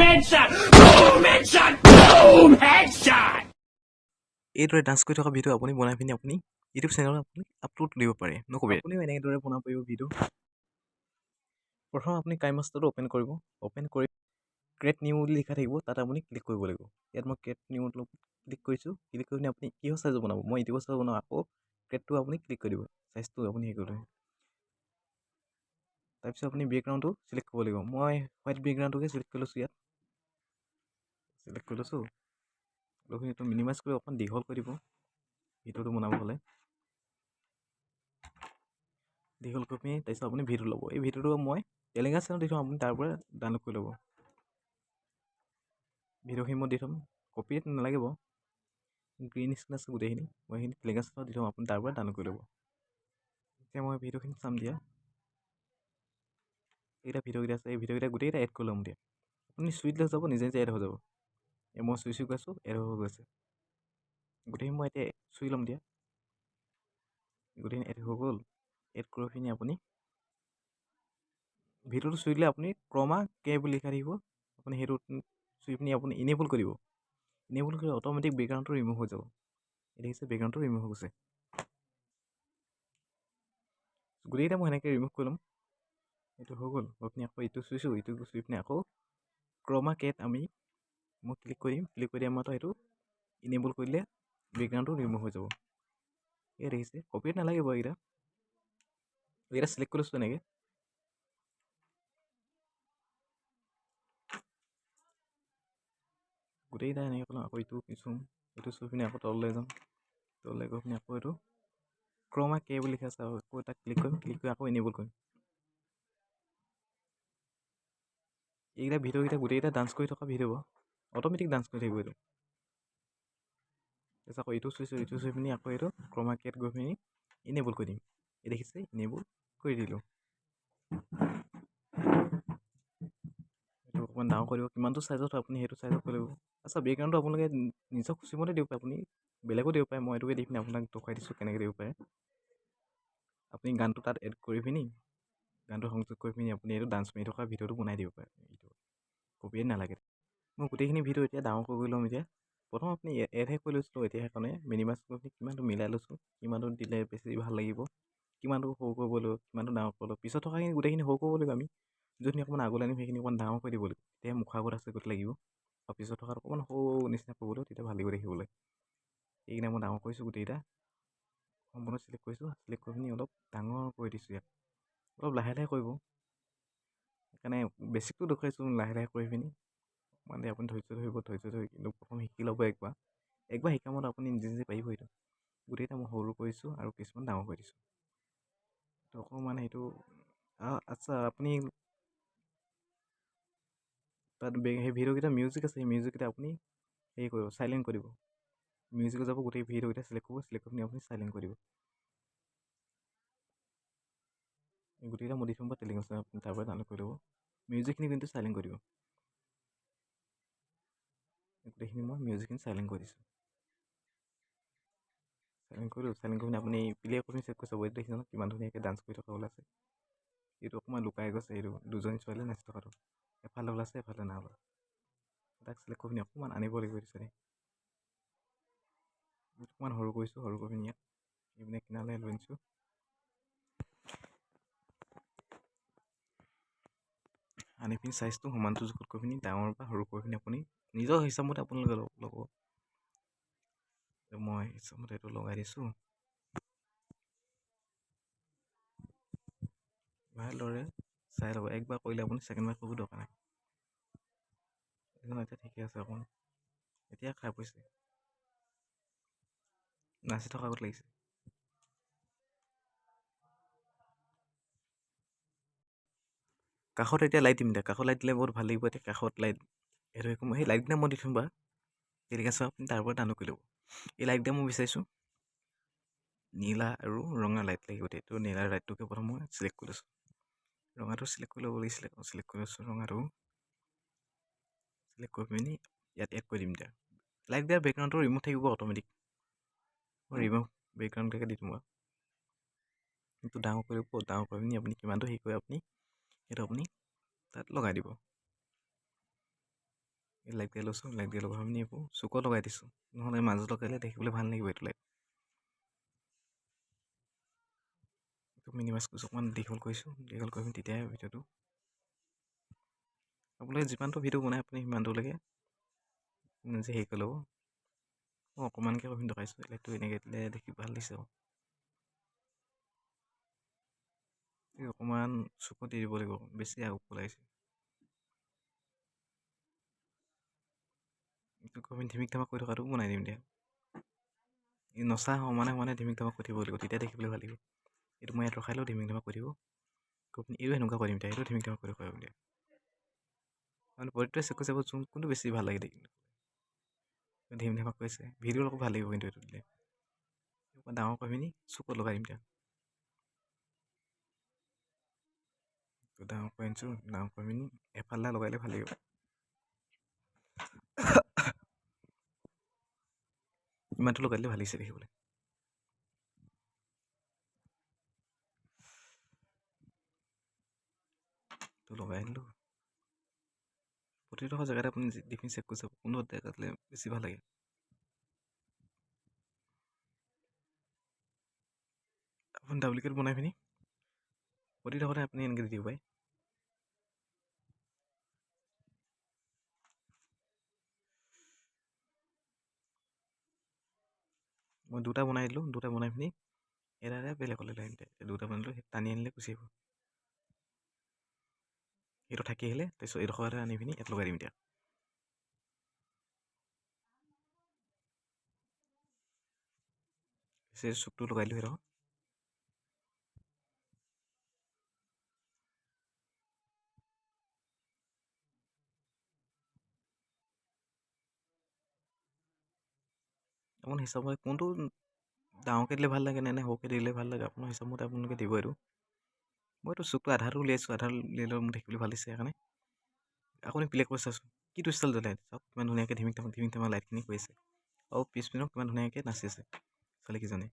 headshot! Boom headshot! Boom headshot! এইদৰে dance কৰি থকা ভিডিঅ' আপুনি বনাই পিনি আপুনি ইউটিউব চেনেলত আপুনি আপলোড দিব পাৰে নক'বে আপুনিও এনেদৰে বনাব পাৰিব ভিডিঅ' প্ৰথম আপুনি কাইমাষ্টাৰটো অ'পেন কৰিব অ'পেন কৰি ক্ৰিয়েট নিউ বুলি লিখা থাকিব তাত আপুনি ক্লিক কৰিব লাগিব ইয়াত মই ক্ৰিয়েট নিউত ক্লিক কৰিছোঁ ক্লিক কৰি আপুনি কিহৰ চাইজত বনাব মই ইউটিউবৰ চাইজত বনাওঁ আকৌ ক্ৰিয়েটটো আপুনি ক্লিক কৰি দিব চাইজটো আপুনি হেৰি কৰিব তাৰপিছত আপুনি বেকগ্ৰাউণ্ডটো চিলেক্ট কৰিব লাগিব মই হোৱাইট বেকগ্ৰাউণ্ডটোকে চিলেক্ট কৰি লৈছোঁ ইয়াত চিলেক্ট কৰি লৈছোঁ এইটো মিনিমাইজ কৰি অকণ দীঘল কৰি দিব ভিডিঅ'টো বনাব হ'লে দীঘল কৰি পিনি তাৰপিছত আপুনি ভিডিঅ' ল'ব এই ভিডিঅ'টো মই টেলেগ্ৰাম চেনেলত দি থ'ম আপুনি তাৰ পৰা ডাউনলোড কৰি ল'ব ভিডিঅ'খিনি মই দি থ'ম কপিৰাইট নালাগিব গ্ৰীণ স্ক্ৰীণ আছে গোটেইখিনি মই সেইখিনি টেলেগ্ৰাম চেনেলত দি থ'ম আপুনি তাৰ পৰা ডাউনলোড কৰি ল'ব এতিয়া মই ভিডিঅ'খিনি চাম দিয়া এইকেইটা ভিডিঅ'কেইটা আছে এই ভিডিঅ'কেইটা গোটেইকেইটা এড কৰি ল'ম দিয়া আপুনি চুইট লৈ যাব নিজে নিজে এড হৈ যাব মই চুই গৈ আছোঁ এড হৈ গৈছে গোটেইখিনি মই এতিয়া চুই ল'ম দিয়া গোটেইখিনি এড হৈ গ'ল এড কৰি পিনি আপুনি ভিডিঅ'টো চুই দিলে আপুনি ক্ৰমা কে বুলি লিখা থাকিব আপুনি সেইটো চুই পিনি আপুনি ইনেবল কৰিব ইনেবল কৰি অট'মেটিক বেকগ্ৰাউণ্ডটো ৰিমুভ হৈ যাব এই দেখিছে বেকগ্ৰাউণ্ডটো ৰিমুভ হৈ গৈছে গোটেইকেইটা মই সেনেকৈ ৰিমুভ কৰি ল'ম এইটো হৈ গ'ল হৈ পিনি আকৌ ইটো চুইছোঁ ইটো চুই পিনি আকৌ ক্ৰমা কেত মই ক্লিক কৰিম ক্লিক কৰি আমাৰ সেইটো ইনেবল কৰিলে বেকগ্ৰাউণ্ডটো ৰিমুভ হৈ যাব এই দেখিছে কপিৰাইট নালাগিব এইকেইটা চিলেক্ট কৰি লৈছোঁ এনেকৈ গোটেইকেইটা এনেকৈ ক'লোঁ আকৌ ইটো পিছুম এইটো চুই পিনি আকৌ তললৈ যাম তললৈ গৈ পিনি আকৌ এইটো ক্ৰমা কে বুলি লিখা আছে আকৌ এটা ক্লিক কৰিম ক্লিক কৰি আকৌ ইনেবল কৰিম এইকেইটা ভিডিঅ'কেইটা গোটেইকেইটা ডান্স কৰি থকা ভিডিঅ' অট'মেটিক ডান্স কৰি থাকিব এইটো তাৰপিছত আকৌ ইটো চুই পিনি আকৌ এইটো ক্ৰমা কেত গৈ পিনি ইনেবল কৰি দিম এই দেখিছে ইনেবল কৰি দিলোঁ এইটো অকণমান ডাঙৰ কৰিব কিমানটো চাইজত হয় আপুনি সেইটো চাইজত কৰিব আচ্ছা বেকগ্ৰাউণ্ডটো আপোনালোকে নিজৰ খুচিমতে দিব পাৰে আপুনি বেলেগো দিব পাৰে মই এইটোকে দি পিনি আপোনাক দেখুৱাই দিছোঁ কেনেকৈ দিব পাৰে আপুনি গানটো তাত এড কৰি পিনি গানটো সংযোগ কৰি পিনি আপুনি এইটো ডান্স মাৰি থকা ভিডিঅ'টো বনাই দিব পাৰে এইটো কপিৰাইট নালাগে মই গোটেইখিনি ভিডিঅ' এতিয়া ডাঙৰ কৰি ল'ম এতিয়া প্ৰথম আপুনি এডহে কৰি লৈছিলোঁ এতিয়া সেইকাৰণে মিনিমাইজ কৰি পিনি কিমানটো মিলাই লৈছোঁ কিমানটো দিলে বেছি ভাল লাগিব কিমানটো সৰু কৰিব লাগিব কিমানটো ডাঙৰ কৰিব লাগিব পিছত থকাখিনি গোটেইখিনি সৰু কৰিব লাগিব আমি যোনখিনি অকণমান আগলৈ আনিম সেইখিনি অকণমান ডাঙৰ কৰি দিব লাগিব তেতিয়া মুখৰ আগত আছে গোট লাগিব আৰু পিছত থকাত অকণমান সৰু নিচিনা কৰিবলৈ তেতিয়া ভাল লাগিব দেখিবলৈ এইকেইটা মই ডাঙৰ কৰিছোঁ গোটেইকেইটা সম্পূৰ্ণ চিলেক্ট কৰিছোঁ চিলেক্ট কৰি পিনি অলপ ডাঙৰ কৰি দিছোঁ ইয়াত অলপ লাহে লাহে কৰিব সেইকাৰণে বেছিকটো দেখুৱাইছোঁ লাহে লাহে কৰি পিনি মানে আপুনি ধৈৰ্য ধৰি কিন্তু প্ৰথম শিকি ল'ব একবাৰ শিকামত আপুনি নিজে নিজে পাৰিব এইটো গোটেইকেইটা মই সৰু কৰিছোঁ আৰু কিছুমান ডাঙৰ কৰি দিছোঁ তো অকণমান সেইটো আচ্ছা আপুনি তাত সেই ভিডিঅ'কেইটা মিউজিক আছে সেই মিউজিককেইটা আপুনি হেৰি কৰিব চাইলেণ্ট কৰিব মিউজিকত যাব গোটেই ভিডিঅ'কেইটা চিলেক্ট কৰি আপুনি চাইলেণ্ট কৰিব গোটেইকেইটা মই দি থ'ম বা টেলিগ্ৰাম চেনেলত আপুনি তাৰ পৰা ডাউনলোড কৰি ল'ব মিউজিকখিনি কিন্তু চাইলেণ্ট কৰি দিব গোটেইখিনি মই মিউজিকখিনি চাইলেণ্ট কৰি দিছোঁ চাইলেণ্ট কৰি পিনি আপুনি প্লে' কৰি চেক কৰি চাব এইটো দেখিছে নহয় কিমান ধুনীয়াকৈ ডান্স কৰি থকা ওলাইছে এইটো অকণমান লুকাই গৈছে এইটো দুজনী ছোৱালীয়ে নাচি থকাটো এফালে ওলাইছে এফালে নাই ওলোৱা তাক চিলেক্ট কৰি পিনি অকণমান আনিব লাগিব দিছে অকণমান সৰু কৰিছোঁ সৰু কৰি পিনি ইয়াত এইপিনে কিনাৰলৈ লৈ আনিছোঁ আনি পিনি চাইজটো সমানটো জোখত কৰি পিনি ডাঙৰ বা সৰু কৰি পিনি আপুনি নিজৰ হিচাপমতে আপোনালোকে ল'ব মই হিচাপমতে এইটো লগাই দিছোঁ ভালদৰে চাই ল'ব একবাৰ কৰিলে আপুনি ছেকেণ্ডবাৰ কৰিব দৰকাৰ নাই এতিয়া ঠিকে আছে অকণমান এতিয়া খাই পৰিছে নাচি থকা আগত লাগিছে কাষত এতিয়া লাইট দিম এতিয়া কাষত লাইট দিলে বহুত ভাল লাগিব এতিয়া কাষত লাইট সেইটো সেই লাইটকেইটা মই দি থ'ম বা ঠিক আছে আপুনি তাৰ পৰা ডাউনলোড কৰি ল'ব এই লাইটকেইটা মই বিচাৰিছোঁ নীলা আৰু ৰঙা লাইট লাগিব এইটো নীলা লাইটটোকে প্ৰথম মই চিলেক্ট কৰি লৈছোঁ ৰঙাটো চিলেক্ট কৰি ল'ব লাগিছিলে চিলেক্ট কৰি লৈছোঁ ৰঙাটো চিলেক্ট কৰি পিনি ইয়াত এড কৰি দিম এতিয়া লাইটকেইটাৰ বেকগ্ৰাউণ্ডটো ৰিমুভ থাকিব অট'মেটিক মই ৰিমুভ বেকগ্ৰাউণ্ডটোকে দি দিম বাৰু সেইটো ডাঙৰ কৰি পিনি আপুনি কিমানটো হেৰি কৰে আপুনি সেইটো আপুনি তাত লগাই দিব এই লাইট দিয়া লৈছোঁ, লাইট দিয়া লগাই পিনি এইবোৰ চুকত লগাই দিছোঁ, নহ'লে মাজত লগালে দেখিবলৈ ভাল লাগিব এইটো লাইট। মিনিমাইজ কৰিছোঁ, অকণমান দীঘল কৰিছোঁ, দীঘল কৰি পিনি তেতিয়াহে ভিডিঅ'টো আপোনালোকে যিমানটো ভিডিঅ' বনায় আপুনি সিমানটোলৈকে নিজে হেৰি কৰি ল'ব। মই অকণমানকৈ কৰি পিনি দেখাইছোঁ, লাইটটো এনেকৈ দিলে দেখি ভাল দিছে আৰু অকণমান চুকত দি দিব লাগিব, বেছি আগত লাগিছে। এইটো কৰি পিনি ধিমিক ধামাক কৰি থকাটো বনাই দিম এতিয়া। এই নচা সমানে ধিমিক ধামাক কৰি থাকিব লাগিব, তেতিয়া দেখিবলৈ ভাল লাগিব। এইটো মই ইয়াত ৰখাই লওঁ, ধিমিক ধামাক কৰি থাকিব। কৰি পিনি এইটো সেনেকুৱা কৰি দিম এতিয়া, এইটো ধিমিক ধামাক কৰি দেখুৱাই দিয়া। মানে প্ৰত্যেকটোৱে চেক কৰি চাব কোনটো বেছি ভাল লাগে দেখি। ধিমিক ধামাক কৰিছে, ভিডিঅ'ৰ লগত ভাল লাগিব কিন্তু এইটো দিলে। ডাঙৰ কৰি পিনি চুকত লগাই দিম এতিয়া। ডাঙৰ কৰি আনিছোঁ, ডাঙৰ কৰি পিনি এফালে লগাইলে ভাল লাগিব। ইমানটো লগাই দিলে ভাল লাগিছে দেখিবলৈ। তো লগাই দিলোঁ। প্ৰতিটো জেগাতে আপুনি দি পিনি চেক কৰি চাব, কোনটো জেগাত দিলে বেছি ভাল লাগে। আপুনি ডাব্লিকেট বনাই পিনি প্ৰতিডোখৰতে আপুনি এনেকৈ দি দিব পাৰে। মই দুটা বনাই দিলোঁ, দুটা বনাই পিনি এটা বেলেগলৈ লৈ আহিম। দুটা বনালোঁ, টানি আনিলে গুচি আহিব। এইটো থাকি আহিলে, তাৰপিছত এইডোখৰতে আনি পিনি ইয়াত লগাই দিম এতিয়া। চুকটো লগাই দিলোঁ সেইডোখৰ। আপোনাৰ হিচাপত কোনটো ডাঙৰকৈ দিলে ভাল লাগে নে সৰুকৈ দিলে ভাল লাগে, আপোনাৰ হিচাপমতে আপোনালোকে দিব এইটো। মইতো চুকটো আধাটো উলিয়াইছোঁ, আধা উলিয়ালেও মোক দেখিবলৈ ভাল দিছে সেইকাৰণে। আপুনি প্লে কৰি চাওঁচোন, কিটো ষ্টাইল জ্বলাই চাওক, কিমান ধুনীয়াকৈ ধিমিক ধামাক লাইটখিনি কৰিছে। আৰু পিছপিনেও কিমান ধুনীয়াকৈ নাচি আছে ছোৱালীকেইজনী।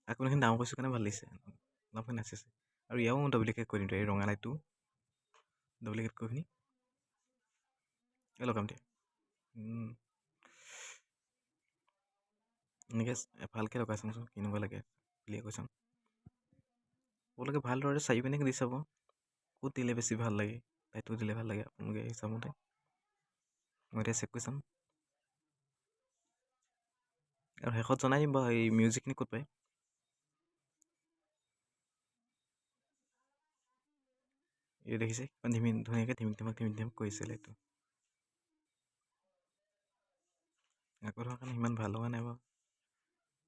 আকৌ এইখিনি ডাঙৰ কৰিছোঁ কাৰণে ভাল লাগিছে, অলপমান নাচিছে। আৰু ইয়াও মই ডুপ্লিকেট কৰি দিম, এই ৰঙা লাইটটো ডুপ্লিকেট কৰি পিনি লগাম দিয়া। এনেকৈ ভালকৈ লগাই চাওঁচোন কেনেকুৱা লাগে, ক্লিয়াৰ কৰি চাওঁ। আপোনালোকে ভালদৰে চাই পিনে দি চাব, ক'ত দিলে বেছি ভাল লাগে, লাইটটো দিলে ভাল লাগে আপোনালোকে হিচাপমতে। মই এতিয়া চেক কৰি চাম, আৰু শেষত জনাই দিম বাৰু এই মিউজিকখিনি ক'ত পায়। এই দেখিছে কিমান ধুনীয়াকৈ ধিমিক ধামাক কৰিছে লাইটটো। আকৌ ধৰা কাৰণে ইমান ভাল লগা নাই বাৰু,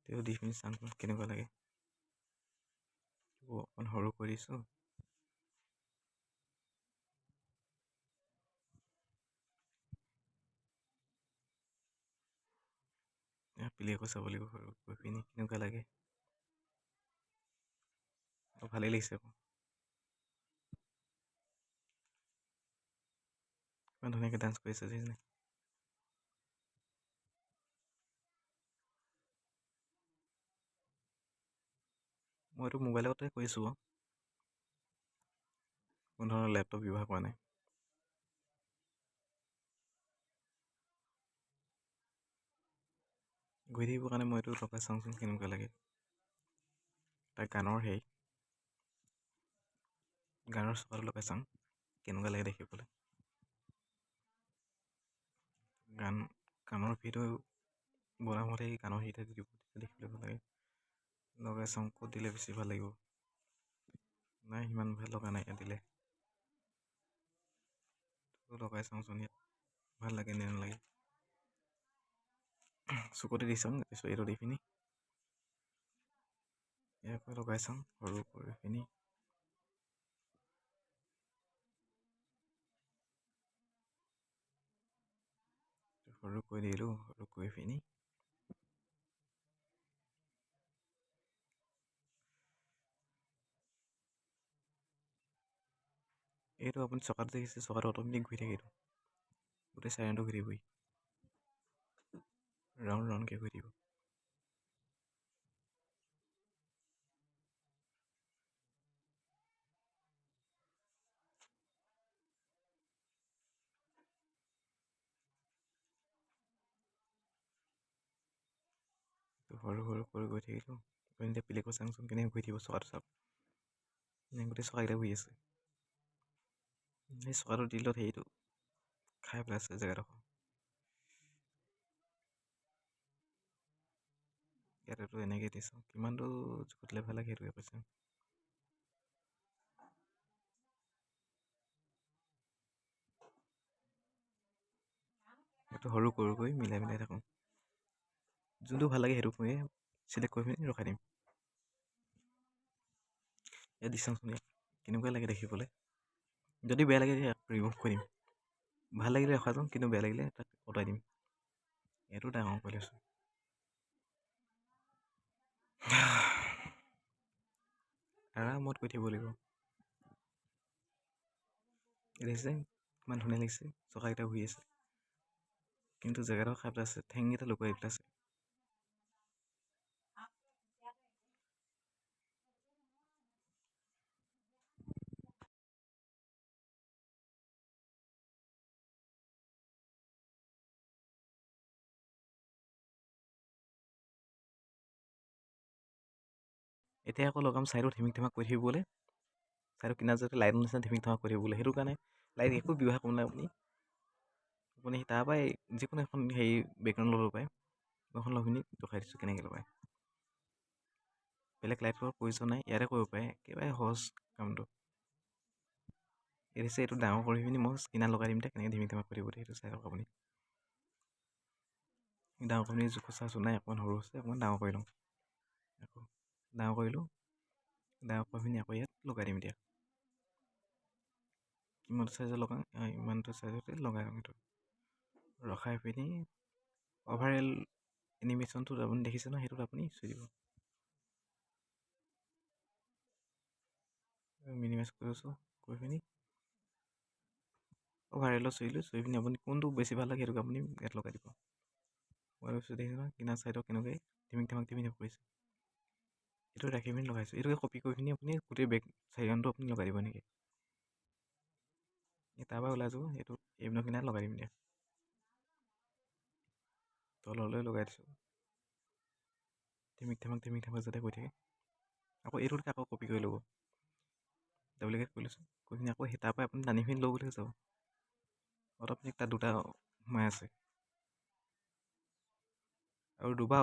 তেওঁ দি পিনি চাওঁ কেনেকুৱা লাগে। অকণমান সৰু কৰি দিছোঁ। প্লে কৰি চাব লাগিব সৰু কৰি পিনি কেনেকুৱা লাগে। ভালেই লাগিছে আকৌ, ইমান ধুনীয়াকৈ ডান্স কৰিছে দেখিছেনে। মই এইটো মোবাইলতে কৰিছোঁ বাৰু, কোনো ধৰণৰ লেপটপ ব্যৱহাৰ কৰা নাই। ঘূৰি থাকিবৰ কাৰণে মই এইটো লগাই চাওঁচোন কেনেকুৱা লাগে। তাৰ গানৰ চকাটো লগাই চাওঁ কেনেকুৱা লাগে দেখিবলৈ। গানৰ ভিডিঅ' বনাওঁতে এই গানৰ হেৰিতে দি দিব, দেখিবলৈ ভাল লাগে। লগাই চাওঁ ক'ত দিলে বেছি ভাল লাগিব। নাই সিমান ভাল লগা নাই ইয়াত দিলে। লগাই চাওঁচোন ইয়াত ভাল লাগে নে নালাগে। চুকতে দি চাওঁ, তাৰপিছত এইটো দি পিনি ইয়াৰ লগাই চাওঁ সৰু কৰি পিনি। সৰু কৰি দিলোঁ, সৰু কৰি পিনি এইটো আপুনি চকাটো দেখিছে, চকাটো অট'মেটিক ঘূৰি থাকে, এইটো গোটেই চাইলেণ্টটো ঘূৰি থাকিবই, ৰাউণ্ডকৈ ঘূৰি থাকিব। সৰু সৰু কৰি গৈ থাকিলোঁ। আপুনি এতিয়া প্লেকো চাওঁচোন কেনেকৈ ঘূৰি থাকিব চকাটো চাওক। গোটেই চকাকেইটা ঘূৰি আছে। সেই চকাটো দিলত হেৰিটো খাই পেলাইছে জেগাডোখৰ। ইয়াতেতো এনেকৈ দিছোঁ, কিমানটো জোখত লেভেল লাগে সেইটোৱে কৈছে। এইটো সৰু সৰুকৈ মিলাই মিলাই থাকোঁ। যোনটো ভাল লাগে সেইটো চিলেক্ট কৰি পিনি ৰখাই দিম। ইয়াত দি চাওঁচোন ইয়াত কেনেকুৱা লাগে দেখিবলৈ। যদি বেয়া লাগে ইয়াক ৰিমুভ কৰি দিম। ভাল লাগিলে ৰখাই যাওঁ, কিন্তু বেয়া লাগিলে তাক আঁতৰাই দিম। এইটো ডাঙৰ কৰি লৈছোঁ। আৰামত গৈ থাকিব লাগিব। দেখিছে কিমান ধুনীয়া লাগিছে, চকাকেইটা ঘূৰি আছে, কিন্তু জেগাডোখৰ খাই পেলাইছে, ঠেংকেইটা লুকুৱাই পেলাইছে। এতিয়া আকৌ লগাম চাইডত ধিমিক ধিমাক কৰি থাকিবলৈ। চাইডৰ কিনাৰত যাতে লাইটৰ নিচিনা ধিমিক ধিমাক কৰি থাকিবলৈ। সেইটো কাৰণে লাইট একো ব্যৱহাৰ কৰা নাই আপুনি তাৰ পৰাই যিকোনো এখন হেৰি বেকগ্ৰাউণ্ড ল'ব পাৰে। এখন লৈ পিনি দেখাই দিছোঁ কেনেকৈ লগায়। বেলেগ লাইটৰ প্ৰয়োজন নাই, ইয়াতে কৰিব পাৰে, একেবাৰে সহজ কামটো। দেখিছে এইটো ডাঙৰ কৰি পিনি মই কিনাৰত লগাই দিম, কেনেকৈ ধিমিক ধিমাক কৰি দিব সেইটো চাই লওক আপুনি। ডাঙৰ কৰি পিনি জোখো চাইছোঁ নাই, অকণমান সৰু হৈছে, অকণমান ডাঙৰ কৰি লওঁ। আকৌ ডাঙৰ কৰিলোঁ, ডাঙৰ কৰি পিনি আকৌ ইয়াত লগাই দিম। এতিয়া কিমানটো চাইজত লগাওঁ, ইমানটো চাইজতে লগাই লওঁ। এইটো ৰখাই পিনি অভাৰঅল এনিমেশ্যনটো আপুনি দেখিছে ন, সেইটোত আপুনি চুই দিব। মিনিমাইজ কৰিছোঁ, কৰি পিনি অভাৰঅলত চুই পিনি আপুনি কোনটো বেছি ভাল লাগে সেইটোকে আপুনি ইয়াত লগাই দিব। মই দেখিছোঁ ন কিনাৰ চাইডত কেনেকৈ ধিমিক ধিমাক কৰিছে। এইটো ৰাখি পিনি লগাইছোঁ। এইটোকে কপি কৰি পিনি আপুনি গোটেই বেক চাইডটো আপুনি লগাই দিব নেকি। তাৰপৰা ওলাই যাব, এইটো এইপিনৰ কিনাৰত লগাই দিম দিয়া। তললৈ লগাই দিছোঁ, ধিমিক ধিমাক যাতে গৈ থাকে। আকৌ এইটোকে আকৌ কপি কৰি ল'ব, ডাবুল-ক্লিক কৰি লৈছোঁ, কৰি পিনি আকৌ সেই তাৰপৰা আপুনি টানি পিনি লৈ গ'লে যাব। অট'মেটিক তাত দুটা সোমাই আছে। আৰু দুবাৰ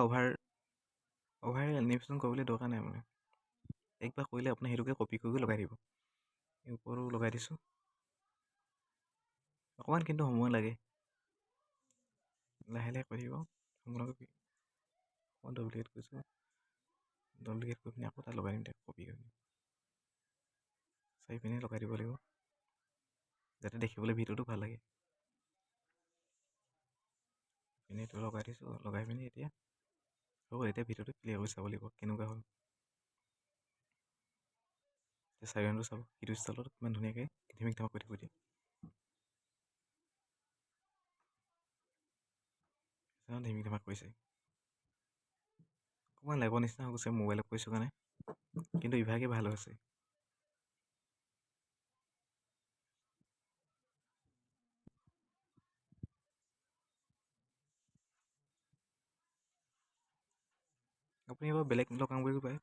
অভাৰ এনিমেশ্যন কৰিবলৈ দৰকাৰ নাই মানে। একবাৰ কৰিলে আপুনি সেইটোকে কপি কৰি লগাই দিব। এই ওপৰতো লগাই দিছোঁ, অকণমান কিন্তু সময় লাগে, লাহে লাহে কৰি থাকিব। সম্পূৰ্ণকৈ অকণমান ডুপ্লিকেট কৰিছোঁ, ডুপ্লিকেট কৰি পিনি আকৌ তাত লগাই দিম, কপি কৰি চাই পিনি লগাই দিব লাগিব, যাতে দেখিবলৈ ভিডিঅ'টো ভাল লাগে। পিনি এইটো লগাই দিছোঁ, লগাই পিনি এতিয়া হ'ব। এতিয়া ভিডিঅ'টো ক্লিয়াৰ কৰি চাব লাগিব কেনেকুৱা হ'ল। এতিয়া চাইডটো চাব, সেইটো ষ্টাইলত কিমান ধুনীয়াকৈ ধিমিক ধামাক কৰি থাকিব দিয়ে। ধিমিক ধামাক কৰিছে, অকণমান লেগৰ নিচিনা হৈ গৈছে মোবাইলত কৰিছোঁ কাৰণে, কিন্তু ইভাগে ভাল হৈছে। আপুনি এবাৰ বেলেগ কাম কৰিব পাৰে।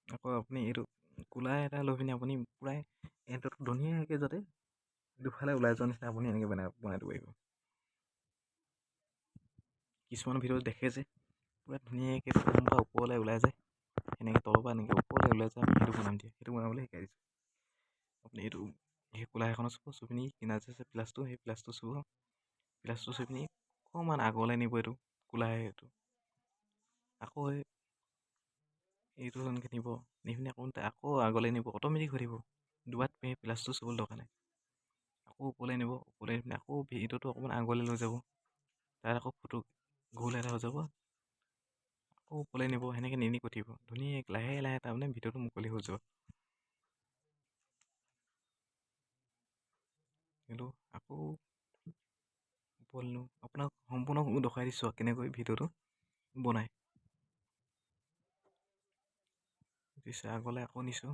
আকৌ আপুনি এইটো কোলা এটা লৈ পিনি আপুনি পূৰাই এণ্টটো ধুনীয়াকৈ যাতে দুফালে ওলাই যোৱা নিচিনা আপুনি এনেকৈ বনাই দিব পাৰিব। কিছুমান ভিডিঅ'ত দেখে যে পূৰা ধুনীয়াকৈ পৰা ওপৰলৈ ওলাই যায়, সেনেকৈ তলৰ পৰা এনেকৈ ওপৰলৈ ওলাই যায়, সেইটো বনাম দিয়ে। সেইটো বনাবলৈ শিকাই দিছোঁ। আপুনি এইটো সেই কোলা এখনত চুই পিনি কিনাৰত যে আছে প্লাছটো, সেই প্লাছটো চুই পিনি অকণমান আগলৈ নিব। এইটো কোলাই এইটো আকৌ এইটো এনেকৈ নিব, নি পিনি আকৌ আগলৈ নিব, অট'মেটিক হৈ থাকিব। দুবাৰ প্লাছটো চুবলৈ দৰকাৰ নাই। আকৌ ওপৰলৈ নিব, ওপৰলৈ নি পিনি আকৌ ভিডিঅ'টো অকণমান আগলৈ লৈ যাব, তাত আকৌ ফটো গোল এটা হৈ যাব, আকৌ ওপৰলৈ নিব, সেনেকৈ নি গৈ থাকিব ধুনীয়াকৈ লাহে লাহে। তাৰমানে ভিডিঅ'টো মুকলি হৈ যাব। কিন্তু আকৌ ওপৰলৈ নিওঁ, আপোনাক সম্পূৰ্ণ দেখুৱাই দিছোঁ কেনেকৈ ভিডিঅ'টো বনায়। দিছে আগলৈ আকৌ নিছোঁ,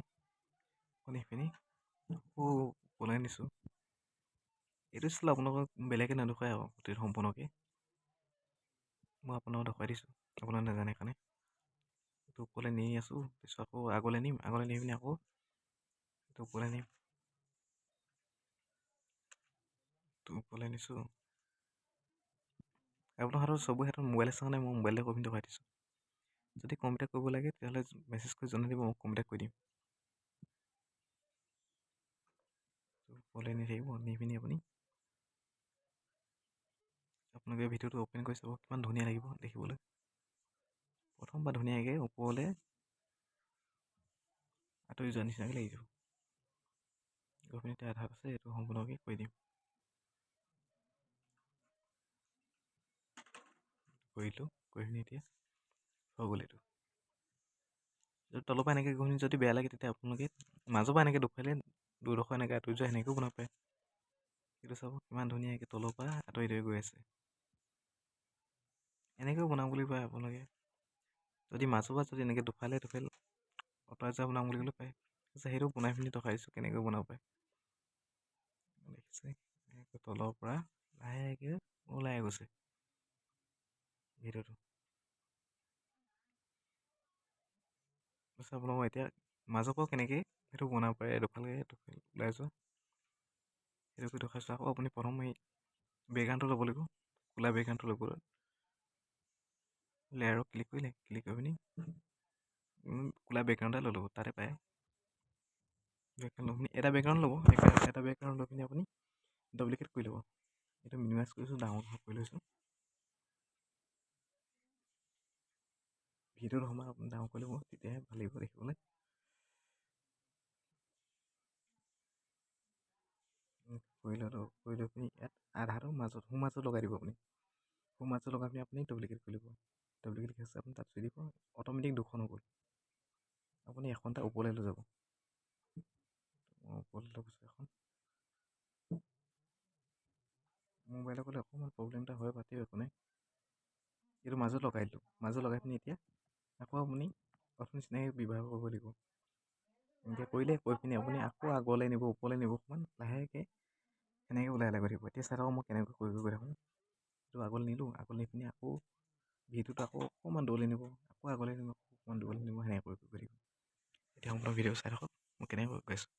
আকৌ নি পিনি আকৌ ওপৰলৈ নিছোঁ। এইটো ষ্টাইল আপোনালোকক বেলেগে নেদেখুৱাই আৰু গোটেই সম্পূৰ্ণকৈ মই আপোনাক দেখুৱাই দিছোঁ, আপোনাক নাজানে কাৰণে। এইটো ওপৰলৈ নি আছোঁ, তাৰপিছত আকৌ আগলৈ নিম, আগলৈ নি পিনি আকৌ এইটো ওপৰলৈ নিম, এইটো ওপৰলৈ নিছোঁ। আপোনাৰ হাতত চবৰে হাতত মোবাইল আছে কাৰণে মই মোবাইলতে কৰি পিনি দেখুৱাই দিছোঁ। যদি কম্পিউটাৰ কৰিব লাগে তেতিয়াহ'লে মেছেজ কৰি জনাই দিব, মই কম্পিউটাৰ কৰি দিম। ওপৰলৈ নি থাকিব, নি পিনি আপোনালোকে ভিডিঅ'টো অ'পেন কৰি চাব, কিমান ধুনীয়া লাগিব দেখিবলৈ। প্ৰথমবাৰ ধুনীয়াকৈ ওপৰলৈ আঁতৰি যোৱা নিচিনাকৈ লাগি যাব। গৈ পিনি এতিয়া আধাত আছে, এইটো সম্পূৰ্ণকৈ কৰি দিম। কৰিলোঁ, কৰি পিনি এতিয়া হৈ গ'ল এইটো। তলৰ পৰা এনেকৈ গৈ পিনি যদি বেয়া লাগে তেতিয়া আপোনালোকে মাজৰ পৰা এনেকৈ দেখুৱালে দুডোখৰ এনেকৈ আঁতৰি যোৱা সেনেকৈও বনাব পাৰে। এইটো চাব কিমান ধুনীয়াকৈ তলৰ পৰা আঁতৰি আঁতৰি গৈ আছে। এনেকৈও বনাম বুলি পাৰে আপোনালোকে। যদি মাজৰ পৰা যদি এনেকৈ দুফালে অঁতৰাই যোৱা বনাম বুলি ক'লে পাৰে। সেইটো বনাই পিনি দেখাই দিছোঁ কেনেকৈ বনাব পাৰে। দেখিছে তলৰ পৰা লাহেকৈ ওলাই গৈছে ভিডিঅ'টো। তাৰপিছত আপোনালোকক এতিয়া মাজৰ পৰা কেনেকৈ সেইটো বনাব পাৰে, দুফালে ওলাই যোৱা সেইটো দেখাইছোঁ। আকৌ আপুনি প্ৰথম এই বেকগ্ৰাউণ্ডটো ল'ব লাগিব, ক'লা বেকগ্ৰাউণ্ডটো ল'ব, লেয়াৰক ক্লিক কৰিলে, ক্লিক কৰি পিনি ক'লা বেকগ্ৰাউণ্ড এটা লৈ ল'ব, তাতে পায় বেকগ্ৰাউণ্ড লৈ পিনি এটা বেকগ্ৰাউণ্ড ল'ব, এটা বেকগ্ৰাউণ্ড লৈ পিনি আপুনি ডুপ্লিকেট কৰি ল'ব। এইটো মিনিমাইজ কৰিছোঁ, ডাঙৰ কৰি লৈছোঁ। ভিডিঅ'টো সময় আপুনি ডাঙৰ কৰি ল'ব, তেতিয়াহে ভাল লাগিব দেখিবলৈ। কৰি লৈ পিনি ইয়াত আধাটো সোঁ মাজত লগাই দিব আপুনি। সোঁ মাজত লগাই পিনি আপুনি ডুপ্লিকেট কৰি ল'ব। ডুপ্লিকেট আছে আপুনি তাত চুই দিব, অট'মেটিক দুখন হৈ গ'ল। আপুনি এখন এটা ওপৰলৈ লৈ যাব। ওপৰলৈ লৈ গৈছোঁ এখন। মোবাইলত গ'লে অকণমান প্ৰব্লেম এটা হয়, পাতিও একো নাই। এইটো মাজত লগাই দিলোঁ, মাজত লগাই পিনি এতিয়া আকৌ আপুনি প্ৰথম নিচিনাকৈ ব্যৱহাৰ কৰিব লাগিব। এনেকৈ কৰিলে, কৰি পিনি আপুনি আকৌ আগলৈ নিব, ওপৰলৈ নিব, অকণমান লাহেকৈ এনেকৈ ওলাই গৈ থাকিব। এতিয়া চাই থাকক মই কেনেকৈ কৰি গৈ থাকোঁ। এইটো আগলৈ নিলোঁ, আগলৈ নি পিনি আকৌ ভিডিঅ'টো আকৌ অকণমান দূৰলৈ নিব, আকৌ আগলৈ নিব, অকণমান দূৰলৈ নিব, সেনেকৈ কৰি গৈ থাকিব। এতিয়া সম্পূৰ্ণ ভিডিঅ' চাই থাকক মই কেনেকৈ গৈ আছোঁ।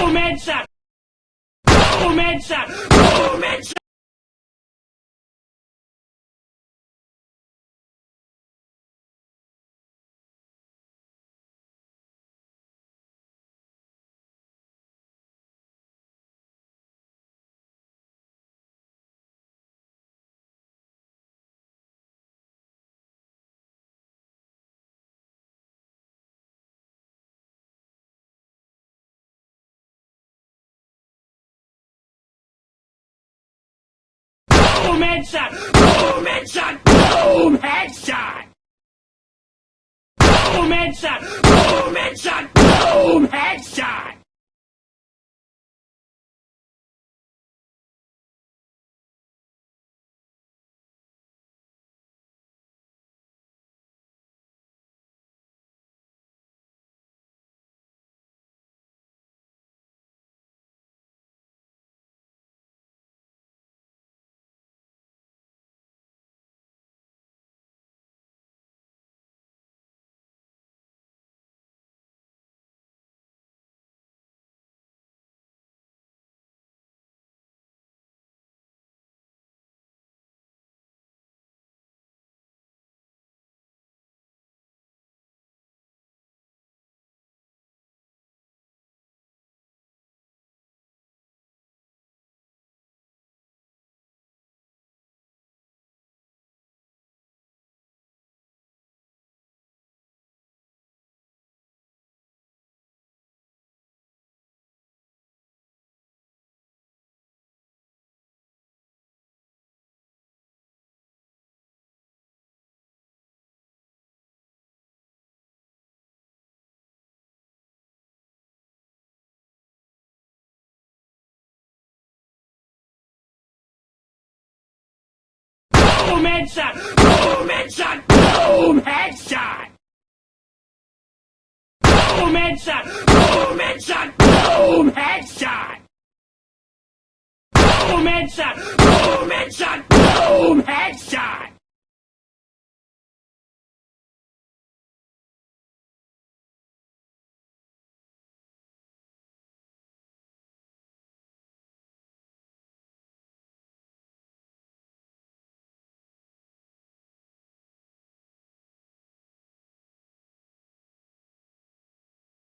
Boom, headshot. Boom, headshot. Boom, headshot. Boom, headshot. Boom, headshot. Boom, headshot. Boom, headshot. Boom, headshot. Boom, headshot. Boom, headshot. Boom, headshot. Boom, headshot. Boom, headshot. Boom, headshot. Boom, headshot. Boom, headshot. Boom, headshot. Boom, headshot.